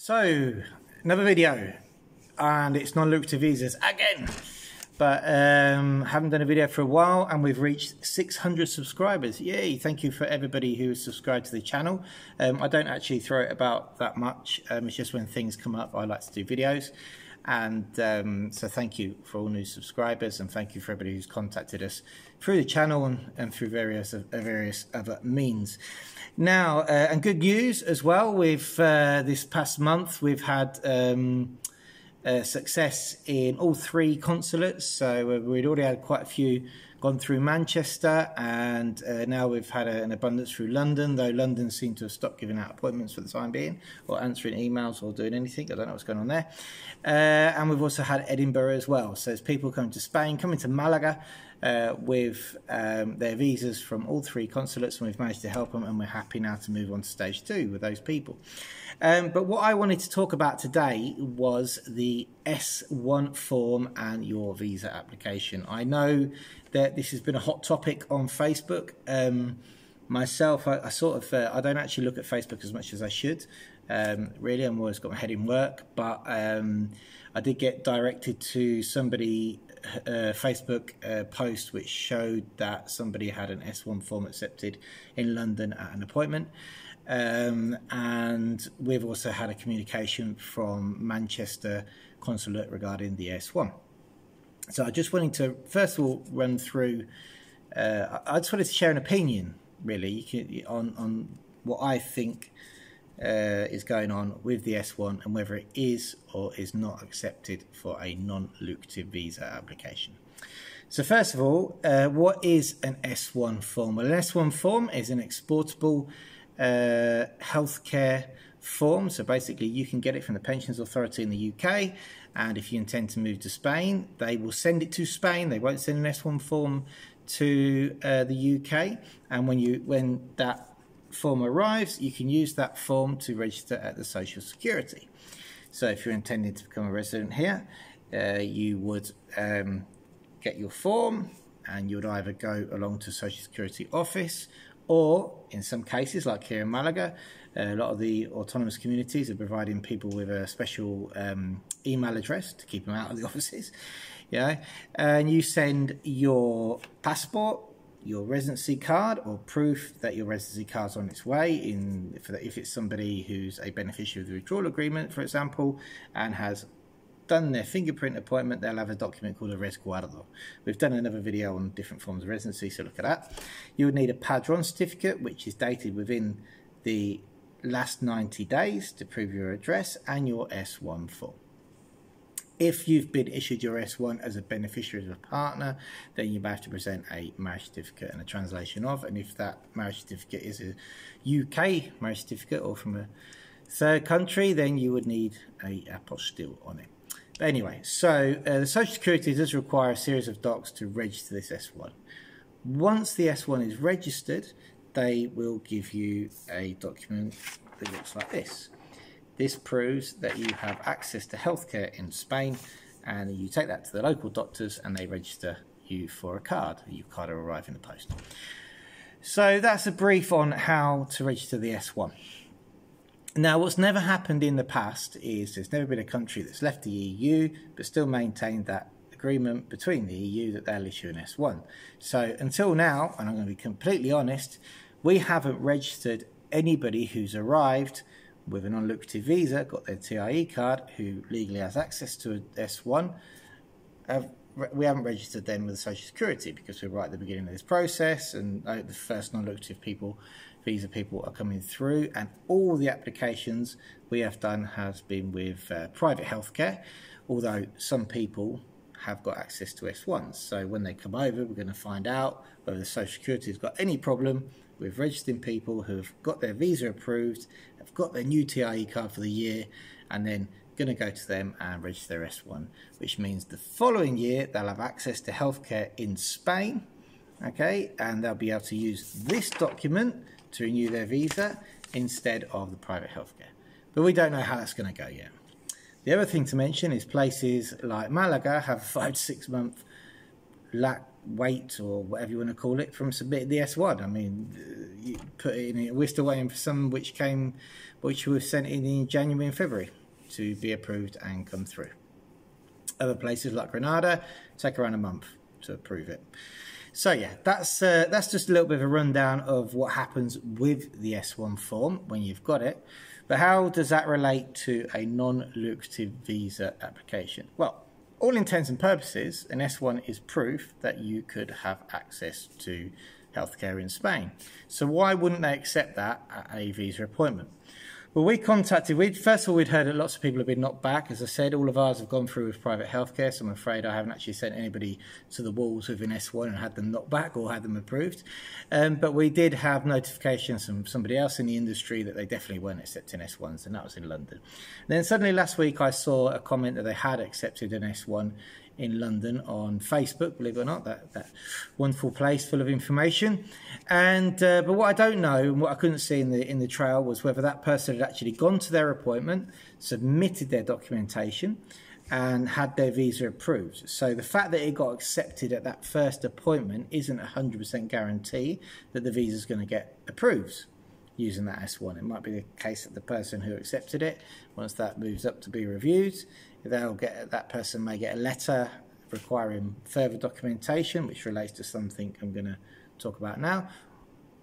So, another video, and it's non-lucrative visas again. But haven't done a video for a while, and we've reached 600 subscribers. Yay! Thank you for everybody who has subscribed to the channel. I don't actually throw it about that much. It's just when things come up, I like to do videos. And so thank you for all new subscribers, and thank you for everybody who's contacted us through the channel and through various other means. Now, and good news as well, with this past month we've had success in all 3 consulates. So we'd already had quite a few gone through Manchester, and now we've had an abundance through London, though London seemed to have stopped giving out appointments for the time being, or answering emails or doing anything. I don't know what's going on there. And we've also had Edinburgh as well. So there's people coming to Spain, coming to Malaga with their visas from all 3 consulates, and we've managed to help them, and we're happy now to move on to stage 2 with those people. But what I wanted to talk about today was the S1 form and your visa application. I know that this has been a hot topic on Facebook. Myself, I sort of, I don't actually look at Facebook as much as I should. Really, I'm always got my head in work, but I did get directed to somebody Facebook post which showed that somebody had an S1 form accepted in London at an appointment. And we've also had a communication from Manchester Consulate regarding the S1. So I just wanted to first of all run through, I just wanted to share an opinion really on what I think is going on with the S1 and whether it is or is not accepted for a non-lucrative visa application. So first of all, what is an S1 form? Well, an S1 form is an exportable healthcare form. So basically you can get it from the Pensions Authority in the UK, and if you intend to move to Spain, they will send it to Spain. They won't send an S1 form to the UK, and when that form arrives, you can use that form to register at the Social Security. So if you're intending to become a resident here, you would get your form, and you would either go along to Social Security office, or in some cases, like here in Malaga, a lot of the autonomous communities are providing people with a special email address to keep them out of the offices. Yeah, and you send your passport, your residency card, or proof that your residency card's on its way. If it's somebody who's a beneficiary of the withdrawal agreement, for example, and has done their fingerprint appointment, they'll have a document called a resguardo. We've done another video on different forms of residency, so look at that. You would need a padron certificate, which is dated within the last 90 days to prove your address, and your S1 form. If you've been issued your S1 as a beneficiary of a partner, then you have to present a marriage certificate and a translation of, and if that marriage certificate is a UK marriage certificate or from a third country, then you would need a apostille on it. But anyway, so the Social Security does require a series of docs to register this S1. Once the S1 is registered, they will give you a document that looks like this. This proves that you have access to healthcare in Spain, and you take that to the local doctors and they register you for a card. Your card will arrive in the post. So that's a brief on how to register the S1. Now, what's never happened in the past is there's never been a country that's left the EU but still maintained that agreement between the EU that they'll issue an S1. So until now, and I'm going to be completely honest, we haven't registered anybody who's arrived with a non-lucrative visa, got their TIE card, who legally has access to an S1. We haven't registered them with the Social Security because we're right at the beginning of this process, and the first non-lucrative visa people are coming through, and all the applications we have done has been with private healthcare, although some people have got access to S1s. So when they come over, we're going to find out whether the Social Security has got any problem with registering people who have got their visa approved, have got their new TIE card for the year, and then going to go to them and register their S1, which means the following year they'll have access to healthcare in Spain, okay, and they'll be able to use this document to renew their visa instead of the private healthcare. But we don't know how that's going to go yet. The other thing to mention is places like Malaga have a 5 to 6 month wait, or whatever you want to call it, from submitting the S1. I mean, you put it in. We're still waiting for some which were sent in January and February to be approved and come through. Other places like Grenada take around a month to approve it. So yeah, that's just a little bit of a rundown of what happens with the S1 form when you've got it. But how does that relate to a non-lucrative visa application? Well, all intents and purposes, an S1 is proof that you could have access to healthcare in Spain. So why wouldn't they accept that at a visa appointment? Well, first of all, we'd heard that lots of people have been knocked back. As I said, all of ours have gone through with private healthcare, so I'm afraid I haven't actually sent anybody to the walls with an S1 and had them knocked back or had them approved. But we did have notifications from somebody else in the industry that they definitely weren't accepting S1s, and that was in London. And then suddenly last week I saw a comment that they had accepted an S1 in London on Facebook, believe it or not, that wonderful place full of information. And but what I don't know, and what I couldn't see in the trail, was whether that person had actually gone to their appointment, submitted their documentation, and had their visa approved. So the fact that it got accepted at that first appointment isn't a 100% guarantee that the visa is going to get approved using that S1. It might be the case that the person who accepted it, once that moves up to be reviewed, that person may get a letter requiring further documentation, which relates to something I'm going to talk about now.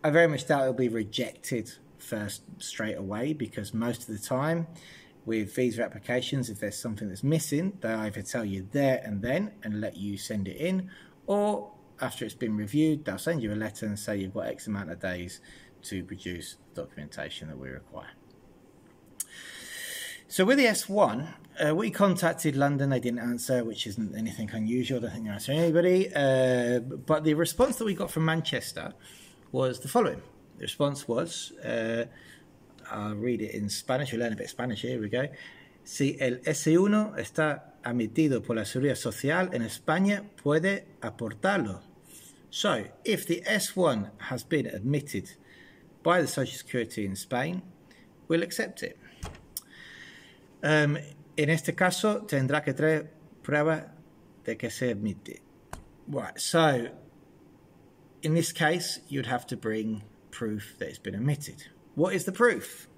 I very much doubt it'll be rejected first straight away, because most of the time with visa applications, if there's something that's missing, they either tell you there and then and let you send it in, or after it's been reviewed, they'll send you a letter and say you've got X amount of days to produce the documentation that we require. So with the S1, we contacted London. They didn't answer, which isn't anything unusual. I don't think they're answering anybody. But the response that we got from Manchester was the following. The response was, I'll read it in Spanish. We'll learn a bit of Spanish here. Here we go. Si el S1 está admitido por la Seguridad Social en España, puede aportarlo. So, if the S1 has been admitted by the Social Security in Spain, we'll accept it. En este caso, tendrá que traer prueba de que se admite. Right, so in this case, you'd have to bring proof that it's been admitted. What is the proof?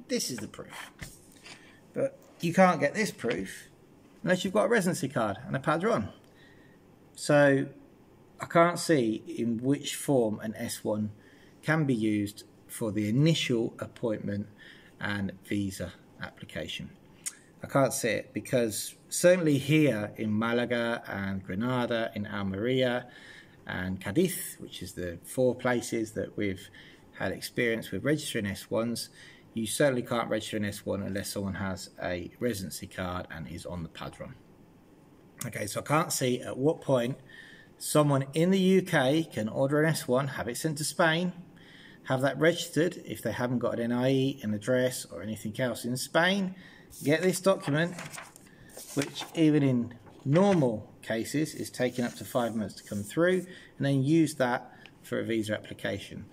This is the proof. But you can't get this proof unless you've got a residency card and a padron. So I can't see in which form an S1 can be used for the initial appointment and visa application. I can't see it, because certainly here in Malaga and Grenada, in Almeria and Cadiz, which is the 4 places that we've had experience with registering S1s, you certainly can't register an S1 unless someone has a residency card and is on the padron. Okay, so I can't see at what point someone in the UK can order an S1, have it sent to Spain, have that registered if they haven't got an NIE, an address or anything else in Spain, get this document, which even in normal cases is taking up to 5 months to come through, and then use that for a visa application.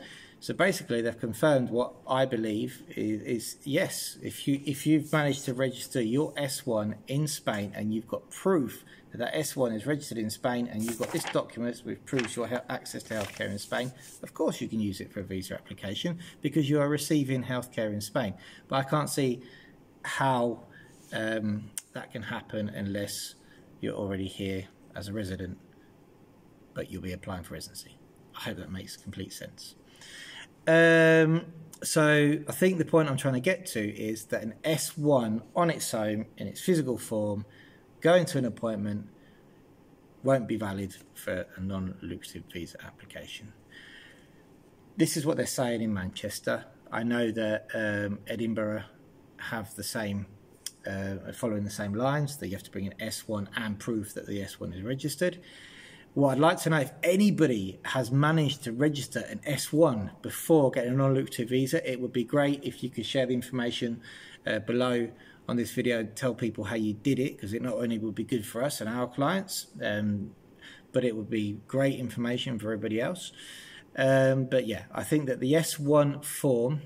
So basically they've confirmed what I believe is yes, if you've managed to register your S1 in Spain and you've got proof that S1 is registered in Spain and you've got this document which proves your access to healthcare in Spain, of course you can use it for a visa application because you are receiving healthcare in Spain. But I can't see how that can happen unless you're already here as a resident, but you'll be applying for residency. I hope that makes complete sense. So I think the point I'm trying to get to is that an S1 on its own, in its physical form, going to an appointment, won't be valid for a non-lucrative visa application. This is what they're saying in Manchester. I know that Edinburgh have the same, following the same lines, that you have to bring an S1 and proof that the S1 is registered. Well, I'd like to know if anybody has managed to register an S1 before getting a non-lucrative visa. It would be great if you could share the information below on this video and tell people how you did it, because it not only would be good for us and our clients, but it would be great information for everybody else. But yeah, I think that the S1 form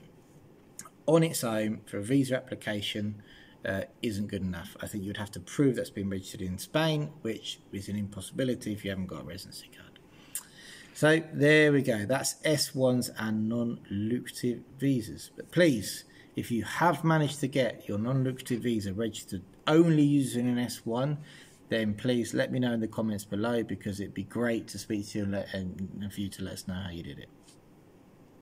on its own for a visa application isn't good enough. I think you'd have to prove that's been registered in Spain, which is an impossibility if you haven't got a residency card. So there we go. That's S1s and non-lucrative visas. But please, if you have managed to get your non-lucrative visa registered only using an S1, then please let me know in the comments below, because it'd be great to speak to you and for you to let us know how you did it.